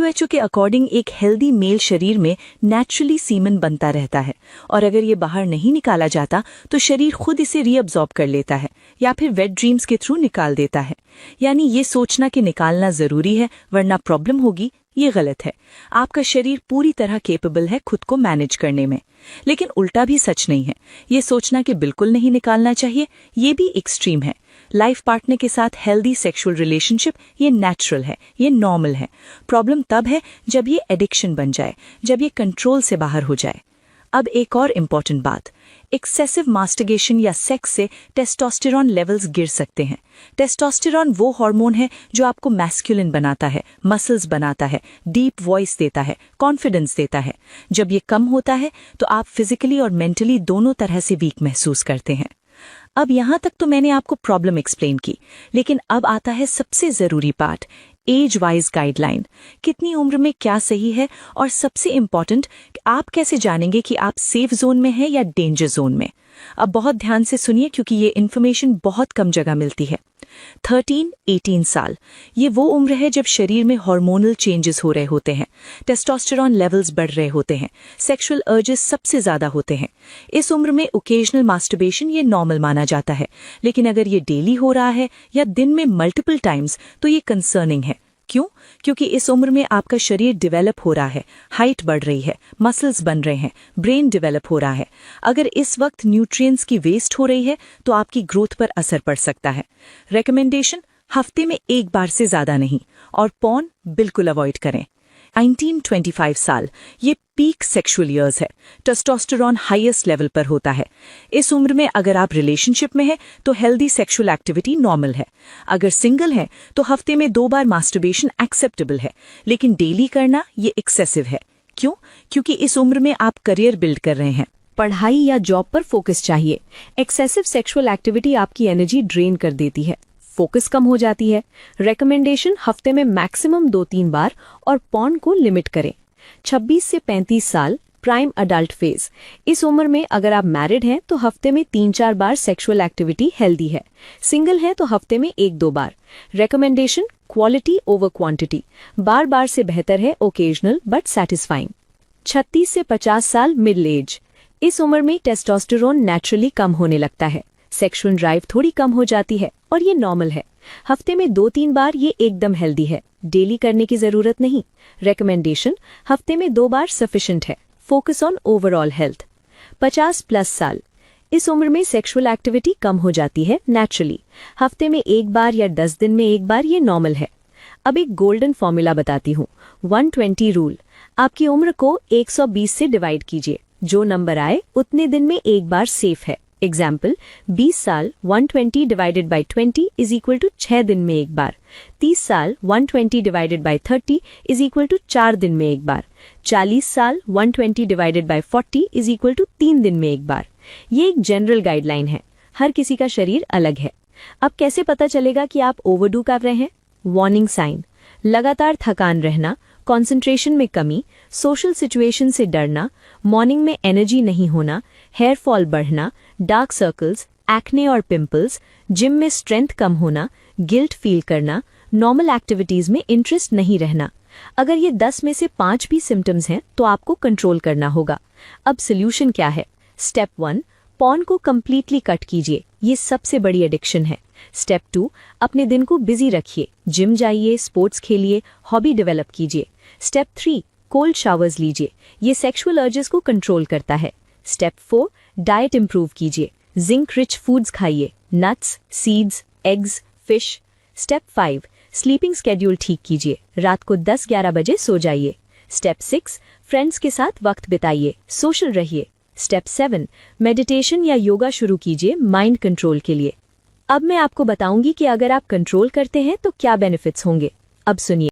WHO के according एक healthy mail शरीर में नेचुरली सीमन बनता रहता है और अगर ये बाहर नहीं निकाला जाता तो शरीर खुद इसे रीअब्जॉर्ब कर लेता है या फिर वेट ड्रीम्स के थ्रू निकाल देता है। यानी ये सोचना कि निकालना जरूरी है वरना प्रॉब्लम होगी, ये गलत है। आपका शरीर पूरी तरह केपेबल है खुद को मैनेज करने में। लेकिन उल्टा भी सच नहीं है। ये सोचना कि बिल्कुल नहीं निकालना चाहिए, ये भी एक्सट्रीम है। लाइफ पार्टनर के साथ हेल्दी सेक्सुअल रिलेशनशिप ये नेचुरल है, ये नॉर्मल है। प्रॉब्लम तब है जब ये एडिक्शन बन जाए, जब ये कंट्रोल से बाहर हो जाए। अब एक और इम्पॉर्टेंट बात, एक्सेसिव मास्टरबेशन या सेक्स से टेस्टोस्टेरॉन लेवल्स गिर सकते हैं। टेस्टोस्टेरॉन वो हार्मोन है जो आपको मैस्कुलिन बनाता है, मसल्स बनाता है, डीप वॉइस देता है, कॉन्फिडेंस देता है। जब ये कम होता है तो आप फिजिकली और मेंटली दोनों तरह से वीक महसूस करते हैं। अब यहाँ तक तो मैंने आपको प्रॉब्लम एक्सप्लेन की, लेकिन अब आता है सबसे ज़रूरी पार्ट, एज वाइज गाइडलाइन। कितनी उम्र में क्या सही है और सबसे इम्पॉर्टेंट, आप कैसे जानेंगे कि आप सेफ जोन में हैं या डेंजर जोन में। अब बहुत ध्यान से सुनिए क्योंकि ये इन्फॉर्मेशन बहुत कम जगह मिलती है। 13-18 साल ये वो उम्र है जब शरीर में हार्मोनल चेंजेस हो रहे होते हैं, टेस्टोस्टेरॉन लेवल्स बढ़ रहे होते हैं, सेक्सुअल अर्जेस सबसे ज्यादा होते हैं। इस उम्र में ओकेजनल मास्टरबेशन ये नॉर्मल माना जाता है, लेकिन अगर ये डेली हो रहा है या दिन में मल्टीपल टाइम्स तो ये कंसर्निंग है। क्यों? क्योंकि इस उम्र में आपका शरीर डेवलप हो रहा है, हाइट बढ़ रही है, मसल्स बन रहे हैं, ब्रेन डेवलप हो रहा है। अगर इस वक्त न्यूट्रिएंट्स की वेस्ट हो रही है तो आपकी ग्रोथ पर असर पड़ सकता है। रिकमेंडेशन, हफ्ते में एक बार से ज्यादा नहीं, और पॉर्न बिल्कुल अवॉइड करें। 19-25 साल ये पीक सेक्सुअल ईयर्स है, टेस्टोस्टेरॉन हाईएस्ट लेवल पर होता है। इस उम्र में अगर आप रिलेशनशिप में हैं तो हेल्दी सेक्सुअल एक्टिविटी नॉर्मल है। अगर सिंगल हैं तो हफ्ते में 2 बार मास्टरबेशन एक्सेप्टेबल है, लेकिन डेली करना ये एक्सेसिव है। क्यों? क्योंकि इस उम्र में आप करियर बिल्ड कर रहे हैं, पढ़ाई या जॉब पर फोकस चाहिए। एक्सेसिव सेक्सुअल एक्टिविटी आपकी एनर्जी ड्रेन कर देती है, फोकस कम हो जाती है। रेकमेंडेशन, हफ्ते में मैक्सिमम 2-3 बार और पॉर्न को लिमिट करें। 26 से 35 साल प्राइम अडल्ट फेज। इस उम्र में अगर आप मैरिड हैं तो हफ्ते में 3-4 बार सेक्सुअल एक्टिविटी हेल्दी है। सिंगल हैं तो हफ्ते में 1-2 बार। Recommendation, quality over quantity. बार बार से बेहतर है ओकेजनल बट सैटिस्फाइंग। 36 से 50 साल मिडिल एज। इस उम्र में टेस्टोस्टेरोन नेचुरली कम होने लगता है, सेक्सुअल ड्राइव थोड़ी कम हो जाती है और ये नॉर्मल है। हफ्ते में 2-3 बार ये एकदम हेल्दी है, डेली करने की जरूरत नहीं। रेकमेंडेशन, हफ्ते में 2 बार सफिशिएंट है। Focus on overall health. 50+ साल। इस उम्र में सेक्सुअल एक्टिविटी कम हो जाती है नेचुरली, हफ्ते में 1 बार या 10 दिन में 1 बार ये नॉर्मल है। अब एक गोल्डन फॉर्मूला बताती हूँ, 120 रूल। आपकी उम्र को 120 से डिवाइड कीजिए, जो नंबर आए उतने दिन में 1 बार सेफ है। एग्जाम्पल, 20 साल 120 divided by 20 is equal to 6 दिन में 1 बार। 30 साल 120 divided by 30 is equal to 4 दिन में 1 बार। 40 साल 120 divided by 40 is equal to 3 दिन में 1 बार। ये एक जनरल गाइडलाइन है, हर किसी का शरीर अलग है। अब कैसे पता चलेगा कि आप ओवरडू कर रहे हैं? वार्निंग साइन, लगातार थकान रहना, कंसंट्रेशन में कमी, सोशल सिचुएशन से डरना, मॉर्निंग में एनर्जी नहीं होना, हेयर फॉल बढ़ना, डार्क सर्कल्स, एक्ने और पिंपल्स, जिम में स्ट्रेंथ कम होना, गिल्ट फील करना, नॉर्मल एक्टिविटीज में इंटरेस्ट नहीं रहना। अगर ये 10 में से 5 भी सिम्टम्स हैं तो आपको कंट्रोल करना होगा। अब सोल्यूशन क्या है? स्टेप 1, पॉर्न को कंप्लीटली कट कीजिए, ये सबसे बड़ी एडिक्शन है। स्टेप 2, अपने दिन को बिजी रखिए, जिम जाइए, स्पोर्ट्स खेलिए, हॉबी डेवलप कीजिए। स्टेप 3, कोल्ड शावर्स लीजिए, ये सेक्सुअल अर्जेस को कंट्रोल करता है। स्टेप 4, डाइट इंप्रूव कीजिए, जिंक रिच फूड्स खाइए, nuts, seeds, eggs, fish. Step 5, sleeping schedule ठीक कीजिए, रात को 10-11 बजे सो जाइए। स्टेप 6, फ्रेंड्स के साथ वक्त बिताइए, सोशल रहिए। स्टेप 7, मेडिटेशन या योगा शुरू कीजिए माइंड कंट्रोल के लिए। अब मैं आपको बताऊंगी कि अगर आप कंट्रोल करते हैं तो क्या बेनिफिट्स होंगे। अब सुनिए।